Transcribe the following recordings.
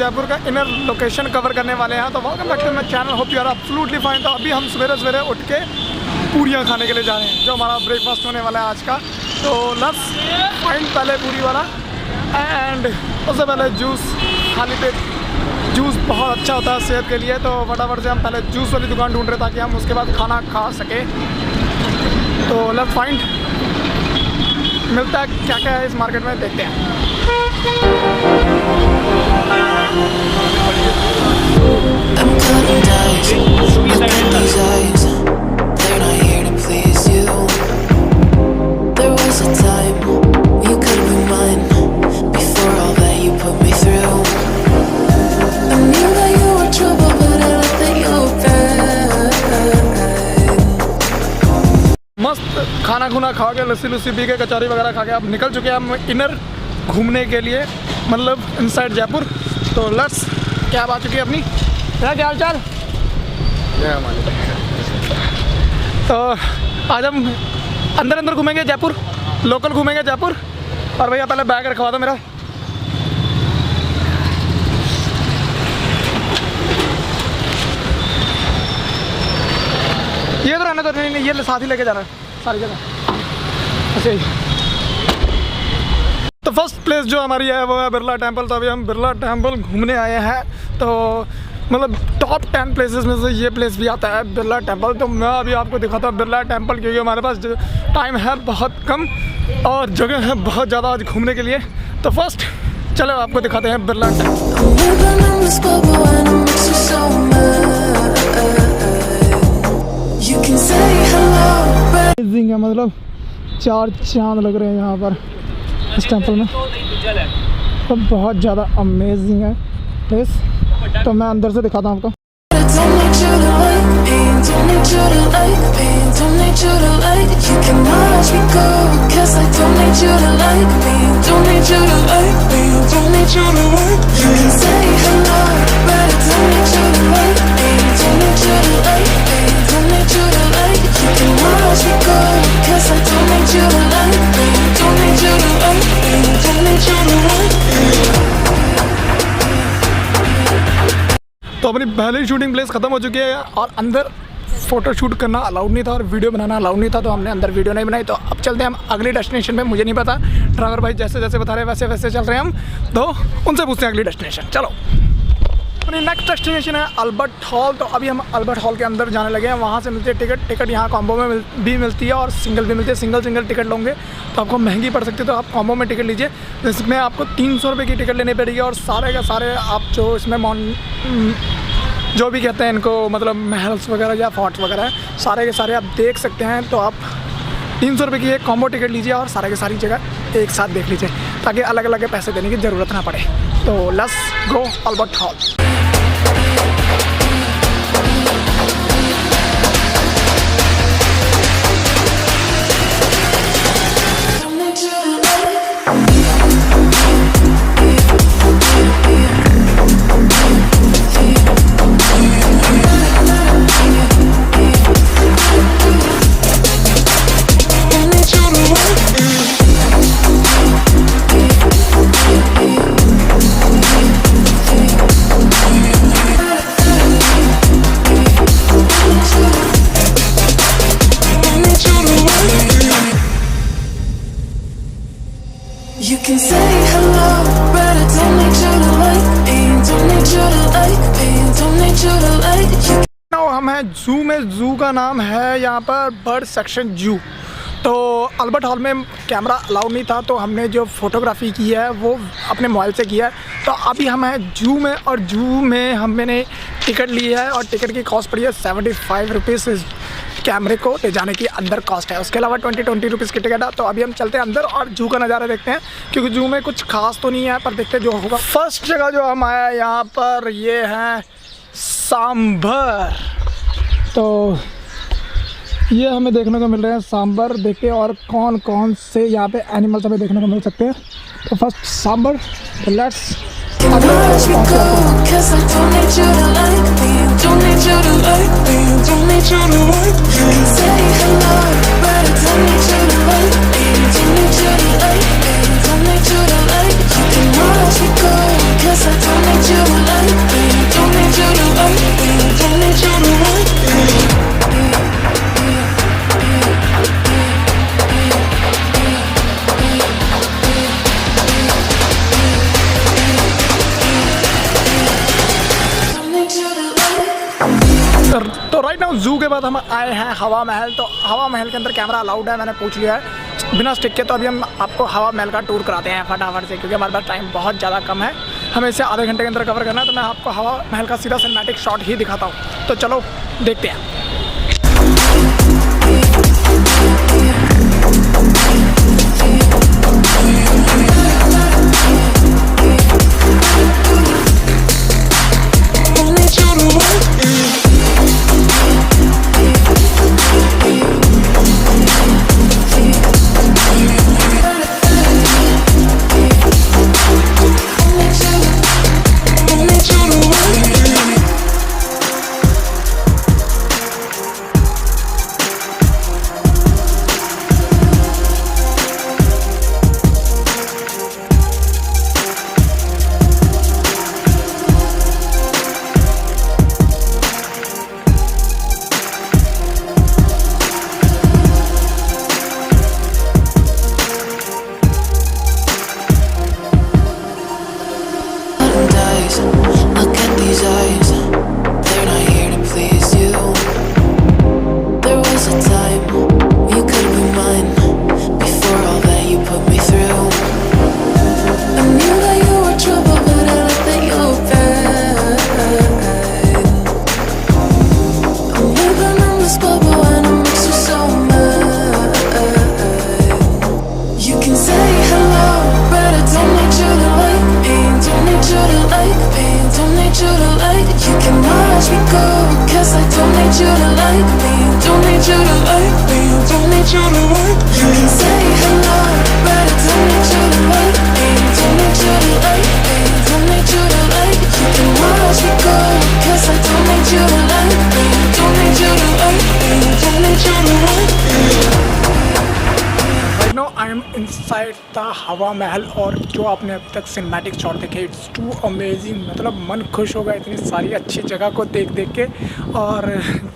जयपुर का inner location cover करने वाले हैं। तो welcome back to my channel, hope you are absolutely fine. तो अभी हम सवेरे सवेरे उठ के पूरियाँ खाने के लिए जा रहे हैं, जो हमारा ब्रेकफास्ट होने वाला है आज का। तो लेट्स फाइंड पहले पूरी वाला एंड उससे पहले जूस। खाली पेट जूस बहुत अच्छा होता है सेहत के लिए, तो फटाफट से हम पहले जूस वाली दुकान ढूंढ रहे ताकि हम उसके बाद खाना खा सके। तो लेट्स फाइंड, मिलता है क्या क्या है इस मार्केट में, देखते हैं। मस्त खाना खुना खा के, लस्सी लुस्सी पी के, कचौरी वगैरह खा के अब निकल चुके हैं हम इनर घूमने के लिए, मतलब इनसाइड जयपुर। तो लेट्स, कैब आ चुकी है अपनी। क्या हाल चाल? तो आज हम अंदर अंदर घूमेंगे जयपुर, लोकल घूमेंगे जयपुर। और भैया पहले बैग रखवा दो मेरा। ये तो रहना तो नहीं, ये साथ ही लेके जाना है सारी जगह ऐसे ही। तो फर्स्ट प्लेस जो हमारी है वो है बिरला टेम्पल। तो अभी हम बिरला टेम्पल घूमने आए हैं। तो मतलब टॉप 10 प्लेसेस में से ये प्लेस भी आता है, बिरला टेम्पल। तो मैं अभी आपको दिखाता हूँ बिरला टेम्पल, क्योंकि हमारे पास टाइम है बहुत कम और जगह है बहुत ज़्यादा आज घूमने के लिए। तो फर्स्ट चलो आपको दिखाते हैं बिरला टेम्पल। मतलब 4 चांद लग रहे हैं यहाँ पर इस टेम्पल में, तो बहुत ज़्यादा अमेजिंग है प्लेस। तो मैं अंदर से दिखाता हूँ आपको। तो अपनी पहली शूटिंग प्लेस ख़त्म हो चुकी है और अंदर फ़ोटो शूट करना अलाउड नहीं था और वीडियो बनाना अलाउड नहीं था, तो हमने अंदर वीडियो नहीं बनाई। तो अब चलते हैं हम अगली डेस्टिनेशन पे। मुझे नहीं पता, ड्राइवर भाई जैसे जैसे बता रहे हैं वैसे वैसे चल रहे हैं हम, तो उनसे पूछते हैं अगली डेस्टिनेशन। चलो, अपनी नेक्स्ट डेस्टिनेशन है अल्बर्ट हॉल। तो अभी हम अल्बर्ट हॉल के अंदर जाने लगे हैं। वहाँ से मिलती है टिकट यहाँ कॉम्बो में भी मिलती है और सिंगल भी मिलती है। सिंगल टिकट लोगे तो आपको महंगी पड़ सकती है, तो आप कॉम्बो में टिकट लीजिए, जिसमें आपको 300 रुपये की टिकट लेनी पड़ेगी। और सारे का सारे आप जो इसमें जो भी कहते हैं इनको, मतलब महल्स वगैरह या फोर्ट्स वगैरह है, सारे के सारे आप देख सकते हैं। तो आप 300 रुपये की एक कॉम्बो टिकट लीजिए और सारे के सारी जगह एक साथ देख लीजिए, ताकि अलग अलग के पैसे देने की ज़रूरत ना पड़े। तो let's go Albert hall. You can say hello, but I don't need you to like me. Don't need you to like me. Don't need you to like you. हम हैं जू में। जू का नाम है यहाँ पर बर्ड सेक्शन जू। तो अल्बर्ट हॉल में कैमरा अलाउड नहीं था, तो हमने जो फोटोग्राफी की है वो अपने मोबाइल से किया है। तो अभी हम हैं जू में और जू में हमने टिकट ली है और टिकट की कॉस्ट पड़ी है 75 रुपीज़। कैमरे को ले जाने की अंदर कॉस्ट है, उसके अलावा 20 रुपीज़ की टिकट है। तो अभी हम चलते हैं अंदर और जू का नज़ारा देखते हैं, क्योंकि जू में कुछ खास तो नहीं है, पर देखते हैं जो होगा। फर्स्ट जगह जो हम आया यहाँ पर ये है सांभर। तो ये हमें देखने को मिल रहे हैं सांभर। देखते और कौन कौन से यहाँ पे एनिमल्स हमें देखने को मिल सकते हैं। तो first sambar, let's Don't need you to like me. तो राइट नाउ जू के बाद हम आए हैं हवा महल। तो हवा महल के अंदर कैमरा अलाउड है, मैंने पूछ लिया है बिना स्टिक के। तो अभी हम आपको हवा महल का टूर कराते हैं फटाफट से, क्योंकि हमारे पास टाइम बहुत ज़्यादा कम है, हमें इसे आधे घंटे के अंदर कवर करना है। तो मैं आपको हवा महल का सीधा सिनेमैटिक शॉट ही दिखाता हूँ। तो चलो देखते हैं। Look at these eyes, they're not here to please you. There was a time you could be mine, before all that you put me through. I knew that you were trouble, but I let that you were bad. I'm living in this bubble and it makes you so mad. You can say hello, but I don't need you to like me. Don't need you to like me. Don't need you to like. You can watch me go, 'cause I don't need you to like me. Don't need you to like me. Don't need you to like. You can say hello, but I don't need you to like me. Don't need you to like me. Don't need you to like. You can watch me go, 'cause I don't need you to like me. Don't need you to like me. Don't need you to like me. Right now I am inside the हवा महल, और जो आपने अब तक cinematic shot देखे it's to amazing. मतलब मन खुश हो गया इतनी सारी अच्छी जगह को देख देख के। और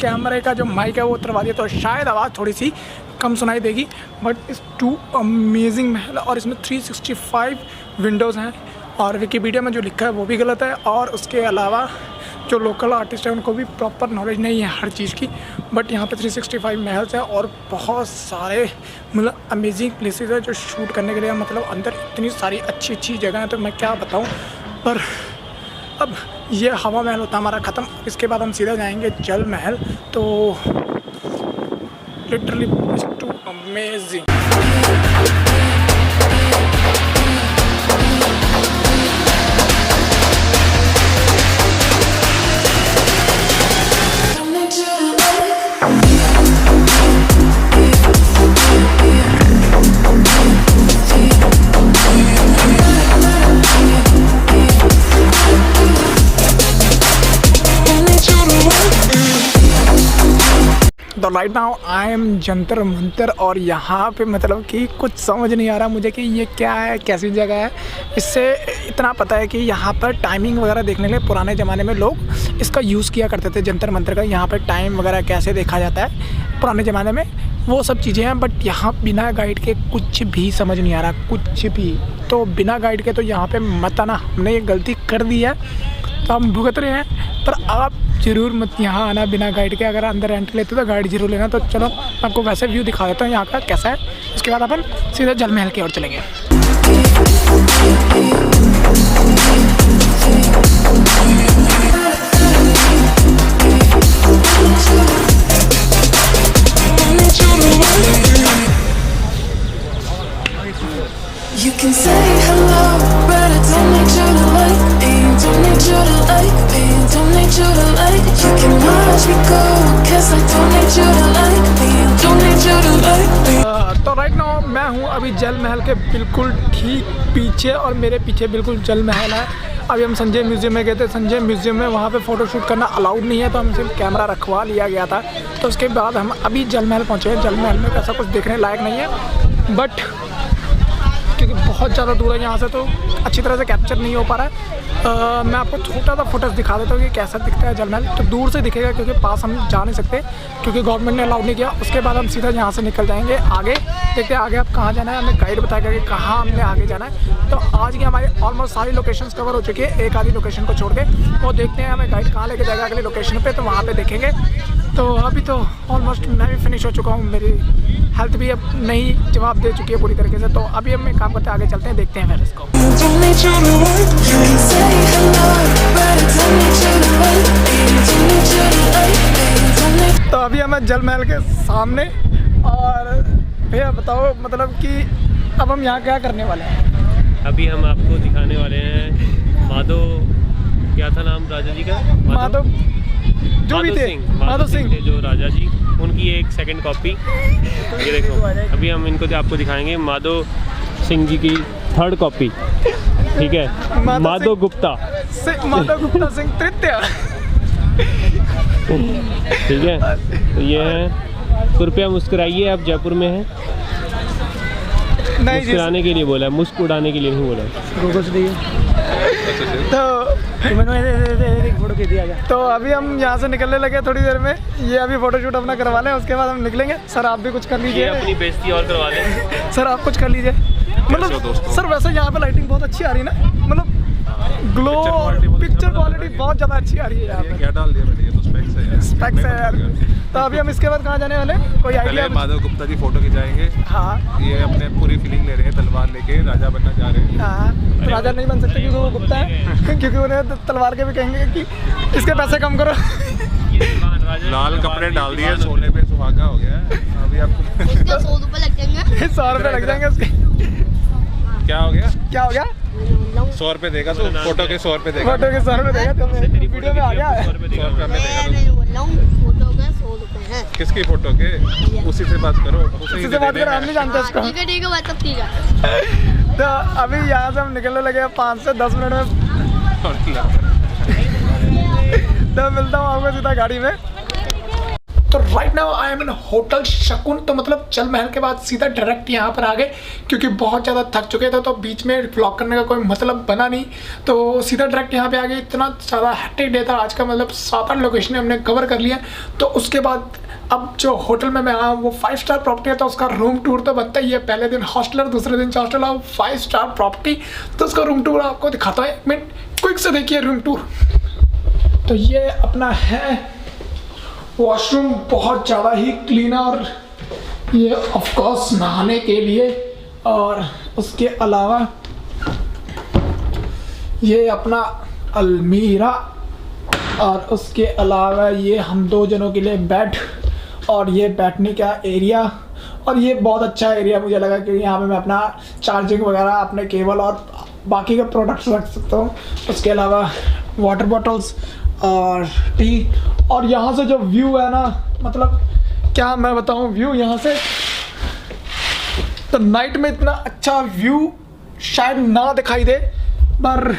कैमरे का जो माइक है वो उतरवा दिया, तो शायद आवाज़ थोड़ी सी कम सुनाई देगी, बट इट्स टू अमेजिंग महल। और इसमें 365 विंडोज़ हैं, और विकीपीडिया में जो लिखा है वो भी गलत है। और उसके अलावा जो लोकल आर्टिस्ट हैं उनको भी प्रॉपर नॉलेज नहीं है हर चीज़ की। बट यहाँ पे 365 महल्स हैं और बहुत सारे मतलब अमेजिंग प्लेसेस हैं जो शूट करने के लिए। मतलब अंदर इतनी सारी अच्छी अच्छी जगह हैं, तो मैं क्या बताऊँ। पर अब ये हवा महल होता हमारा ख़त्म, इसके बाद हम सीधा जाएंगे जल महल। तो लिटरली टू अमेजिंग। तो right now I am Jantar Mantar, और यहाँ पे मतलब कि कुछ समझ नहीं आ रहा मुझे कि ये क्या है, कैसी जगह है। इससे इतना पता है कि यहाँ पर टाइमिंग वगैरह देखने के लिए पुराने ज़माने में लोग इसका यूज़ किया करते थे, जंतर मंतर का। यहाँ पर टाइम वगैरह कैसे देखा जाता है पुराने ज़माने में, वो सब चीज़ें हैं। बट यहाँ बिना गाइड के कुछ भी समझ नहीं आ रहा, कुछ भी। तो बिना गाइड के तो यहाँ पे मत आना, हमने ये गलती कर दी है तो हम भुगत रहे हैं। पर आप ज़रूर मत यहाँ आना बिना गाइड के। अगर अंदर एंट्री लेते तो गाइड जरूर लेना। तो चलो आपको वैसे व्यू दिखा देता हूँ यहाँ का कैसा है, उसके बाद अपन सीधे जल महल की ओर चलेंगे। You can say hello, but I don't need you to like me. Don't need you to like me. Don't need you to like. You can watch me go, 'cause I don't need you to like me. Don't need you to like me. तो right now मैं हूँ अभी जल महल के बिल्कुल ठीक पीछे, और मेरे पीछे बिल्कुल जल महल है। अभी हम संजय म्यूज़ियम में गए थे। संजय म्यूज़ियम में वहाँ पे फ़ोटो शूट करना अलाउड नहीं है, तो हम सिर्फ कैमरा रखवा लिया गया था। तो उसके बाद हम अभी जल महल पहुँचे हैं। जल महल में ऐसा कुछ देखने लायक नहीं है, बट क्योंकि बहुत ज़्यादा दूर है यहाँ से, तो अच्छी तरह से कैप्चर नहीं हो पा रहा है। मैं आपको छोटा सा फुटेज दिखा देता हूँ कि कैसा दिखता है जल महल। तो दूर से दिखेगा क्योंकि पास हम जा नहीं सकते क्योंकि गवर्नमेंट ने अलाउ नहीं किया। उसके बाद हम सीधा यहाँ से निकल जाएंगे आगे, देखते हैं आगे आप कहाँ जाना है। हमें गाइड बताएगा कि कहाँ हमने आगे जाना है। तो आज की हमारी ऑलमोस्ट सारी लोकेशंस कवर हो चुकी है, एक आधी लोकेशन को छोड़ के। वो देखते हैं हमें गाइड कहाँ लेके जाएगा अगली लोकेशन पे, तो वहाँ पे देखेंगे। तो अभी तो ऑलमोस्ट मैं भी फिनिश हो चुका हूँ, मेरी हेल्थ भी अब नहीं जवाब दे चुकी है पूरी तरीके से। तो अभी हम एक काम करते हैं, आगे चलते हैं, देखते हैं फिर इसको। Don't need you to wait. You can say hello, but I don't need you to wait. Don't need you to wait. Don't need. तो अभी हमें जल महल के सामने, और भैया बताओ मतलब कि अब हम यहाँ क्या करने वाले हैं? अभी हम आपको दिखाने वाले हैं माधव, क्या था नाम राजा जी का? माधव जो भी थे, माधव सिंह थे जो राजा जी, उनकी एक सेकंड कॉपी। ये देखो, अभी हम इनको आपको दिखाएंगे माधव सिंह जी की थर्ड कॉपी, ठीक है? माधव गुप्ता सिंह तृतीय, ठीक है? तो ये है, कृपया मुस्कुराइए, आप जयपुर में हैं। मुस्कुराने के लिए बोला है, मुस्क उड़ाने के लिए नहीं बोला है। तो अभी हम यहाँ से निकलने लगे थोड़ी देर में। ये अभी फोटोशूट अपना करवा लें, उसके बाद हम निकलेंगे। सर आप भी कुछ कर लीजिए, अपनी बेइज्जती और करवा लें। सर आप कुछ कर लीजिए। मतलब सर वैसे यहाँ पे लाइटिंग बहुत अच्छी आ रही है ना, मतलब ग्लो और पिक्चर क्वालिटी बहुत ज़्यादा अच्छी आ रही है यहाँ पे। क्या डाल दिया मैंने? ये तो स्पेक्स है यार। तो अभी हम इसके बाद कहाँ जाने वाले, कोई आइडिया? माधव गुप्ता की फोटो खिंचाएंगे। हाँ, ये अपने पूरी फीलिंग ले रहे हैं, तलवार लेके राजा बनना चाह रहे हैं। हाँ, तो राजा नहीं बन सकते क्योंकि वो गुप्ता है क्योंकि उन्हें तलवार के भी कहेंगे कि इसके पैसे कम करो। लाल कपड़े डाल दिए, सोने पे सुहागा हो गया है। अभी आपको इसका 100 रुपये लग जाएंगे। 100 रुपये लग जाएंगे उसके। क्या हो गया? क्या हो गया? 100 रुपए देगा तो फोटो के 100 रुपए देगा। फोटो के 100 रुपये देगा, तो वीडियो में आ गया है। 100 रुपए हमें मैं देगा नहीं बोल रहा हूँ, फोटो के 100 रुपये हैं। किसकी फोटो के? उसी से बात करो, किसी से बात करो, हम नहीं जानते उसको। ठीक है बात, सब ठीक है। तो अभी यहाँ से हम निकलने लगे 5 से 10 मिनट में। तो मिलता हूँ आपको सीधा गाड़ी में। तो right now I am in hotel शकुन। तो मतलब जल महल के बाद सीधा डायरेक्ट यहाँ पर आ गए क्योंकि बहुत ज़्यादा थक चुके थे, तो बीच में व्लॉग करने का कोई मतलब बना नहीं, तो सीधा डायरेक्ट यहाँ पे आ गए। इतना ज़्यादा हैक्टिक डे था आज का, मतलब 7-8 लोकेशन हमने कवर कर लिया। तो उसके बाद अब जो होटल में मैं आया हूँ वो 5 स्टार प्रॉपर्टी है, तो उसका रूम टूर तो बनता ही है। पहले दिन हॉस्टलर, दूसरे दिन हॉस्टल, और 5 स्टार प्रॉपर्टी, तो उसका रूम टूर आपको दिखाता है। 1 मिनट क्विक से देखिए रूम टूर। तो ये अपना है वॉशरूम, बहुत ज़्यादा ही क्लीन है, और ये ऑफ कोर्स नहाने के लिए। और उसके अलावा ये अपना अलमीरा, और उसके अलावा ये हम 2 जनों के लिए बेड, और ये बैठने का एरिया। और ये बहुत अच्छा एरिया मुझे लगा कि यहाँ पे मैं अपना चार्जिंग वगैरह, अपने केबल और बाकी के प्रोडक्ट्स रख सकता हूँ। उसके अलावा वाटर बॉटल्स और टी। और यहाँ से जो व्यू है ना, मतलब क्या मैं बताऊँ व्यू यहाँ से, तो नाइट में इतना अच्छा व्यू शायद ना दिखाई दे, पर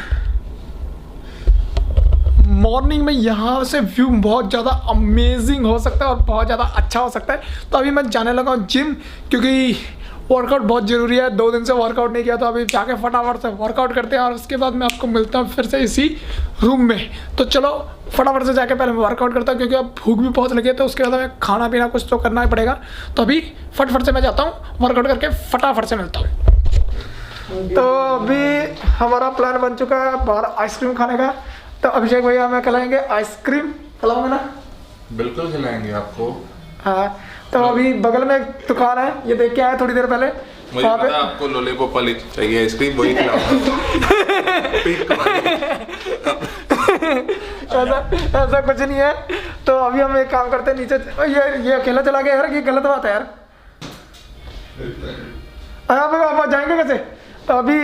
मॉर्निंग में यहाँ से व्यू बहुत ज़्यादा अमेजिंग हो सकता है और बहुत ज़्यादा अच्छा हो सकता है। तो अभी मैं जाने लगा हूँ जिम, क्योंकि वर्कआउट बहुत ज़रूरी है। 2 दिन से वर्कआउट नहीं किया, तो अभी जाके फटाफट से वर्कआउट करते हैं, और उसके बाद मैं आपको मिलता हूँ फिर से इसी रूम में। तो चलो फटाफट से जाके पहले मैं वर्कआउट करता हूँ, क्योंकि अब भूख भी बहुत लगी है, तो उसके बाद हमें खाना पीना कुछ तो करना ही पड़ेगा। तो अभी फटाफट से मैं जाता हूँ, वर्कआउट करके फटाफट से मिलता हूँ। तो अभी हमारा प्लान बन चुका है बाहर आइसक्रीम खाने का। तो अभिषेक भैया हमें खिलाएंगे आइसक्रीम, खिलाओगे ना? बिल्कुल खिलाएंगे आपको। हाँ, तो अभी बगल में एक दुकान है, ये देख के आए थोड़ी देर पहले। मुझे पता है आपको लॉलीपॉप वाली चाहिए आइसक्रीम, वही ऐसा कुछ नहीं है। तो अभी हम एक काम करते हैं, नीचे ये अकेला चला गया यार, ये गलत बात है यार। आप जाएंगे कैसे? तो अभी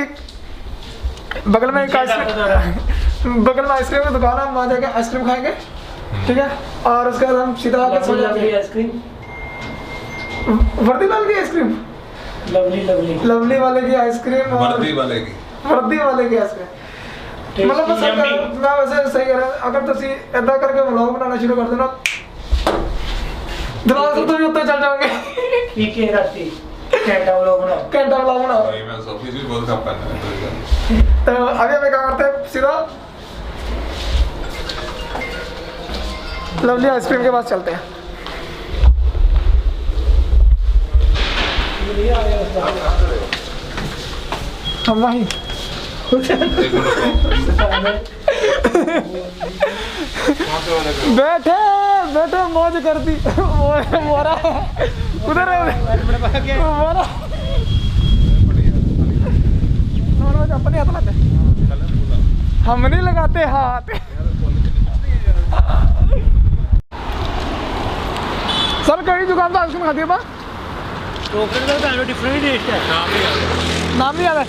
बगल में एक आइसक्रीम, बगल में आइसक्रीम की दुकान है, हम वहाँ जाके आइसक्रीम खाएंगे, ठीक है? और उसके बाद हम सीधा आके सो जाएंगे। आइसक्रीम वर्दी लाल की आइसक्रीम, लवली वाले की आइसक्रीम, वर्दी वाले की आइसक्रीम। मतलब मैं वैसे सही कह रहा हूँ, अगर तुसी ऐसा करके व्लॉग बनाना शुरू कर देना, दिमाग से तुम उत्ते चल जाओगे। ठीक है राती कैंटा ब्लॉग बनाओ। वही मैं सोफी भी बहुत कम करना है तो अभी हमें क्या करते हैं सीधा लवली आइसक्रीम के पास चलते हैं। हम वहीं बैठे बैठे मौज करती मोरा उधर मोरा अपने हाथ लगाते हम नहीं लगाते हाथ। सर कई दुकान तो आइसक्रीम खाती है बा डिफरेंट टेस्ट है। नाम नहीं याद है।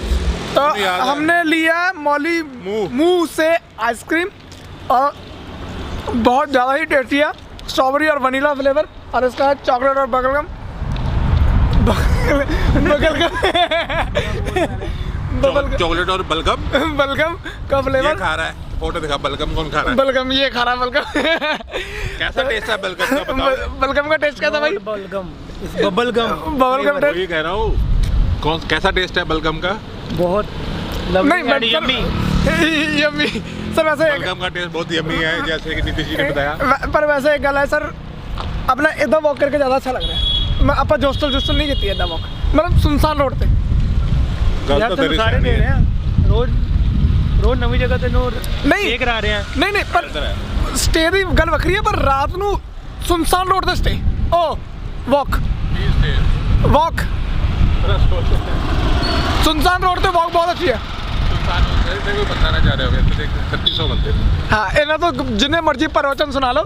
तो हमने लिया मौली मुंह से आइसक्रीम और बहुत ज़्यादा ही टेस्टी है, स्ट्रॉबेरी और वनीला फ्लेवर, और इसका है चॉकलेट और बगलगम चॉकलेट और बलगम बलगम का ये फ्लेवर। खा रहा है, फोटो दिखा, बलगम कौन खा रहा है? बलगम ये खा रहा है बलगम। कैसा टेस्ट है बलगम का बताओ? बलगम का टेस्ट कैसा भाई? बबलगम बबलगम टेस्ट वही कह रहा हूँ, कौन कैसा टेस्ट है बलगम का? बहुत नहीं यम्मी सर। वैसे बलगम का टेस्ट बहुत यम्मी है, जैसे कि नीतीश जी ने बताया। पर वैसे एक गल है सर, अपना इधर वॉक करके ज़्यादा अच्छा लग रहा है। मैं आप जोस्टल नहीं की इधर वॉक, मतलब सुनसान रोड पे यार तुम सारे दे रहे हैं रोज नवी जगह ते नहीं एक करा रहे हैं। नहीं पर स्टे दी गल वखरी है, पर रात ਨੂੰ सुनसान रोड ਤੇ स्टे ओ वॉक सुनसान रोड ਤੇ वॉक बहुत अच्छी है। बताना चाह रहे हो 3600 बनते। हाँ इन्हें तो जिन्हें मर्जी प्रवचन सुना लो,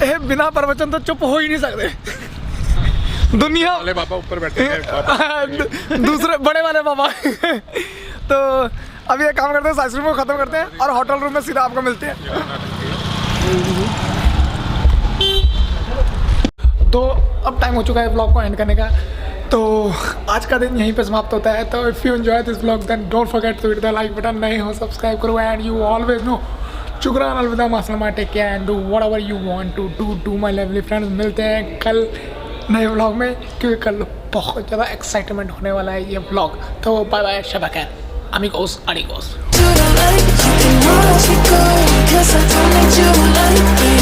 ये बिना प्रवचन तो चुप हो ही नहीं सकते। दुनिया वाले बाबा ऊपर बैठे हैं, दूसरे बड़े वाले बाबा। तो अभी एक काम करते हैं, आइसक्रीम को ख़त्म करते हैं और होटल रूम में सीधा आपको मिलते हैं। तो अब टाइम हो चुका है ब्लॉग को एंड करने का, तो आज का दिन यहीं पे समाप्त होता है। तो if you enjoy this blog then don't forget to hit the like button, नए हो सब्सक्राइब करो, एंड यू ऑलवेज नो शुक्रान अलविदा मासलमा, take care and do whatever you want to do my lovely friends. मिलते हैं कल नए व्लॉग में, क्योंकि कल बहुत ज़्यादा एक्साइटमेंट होने वाला है ये व्लॉग। तो बाय बाय, शबा खैर, amigos अडिगोस। To the light, you can watch me go, 'cause I don't need you to like me.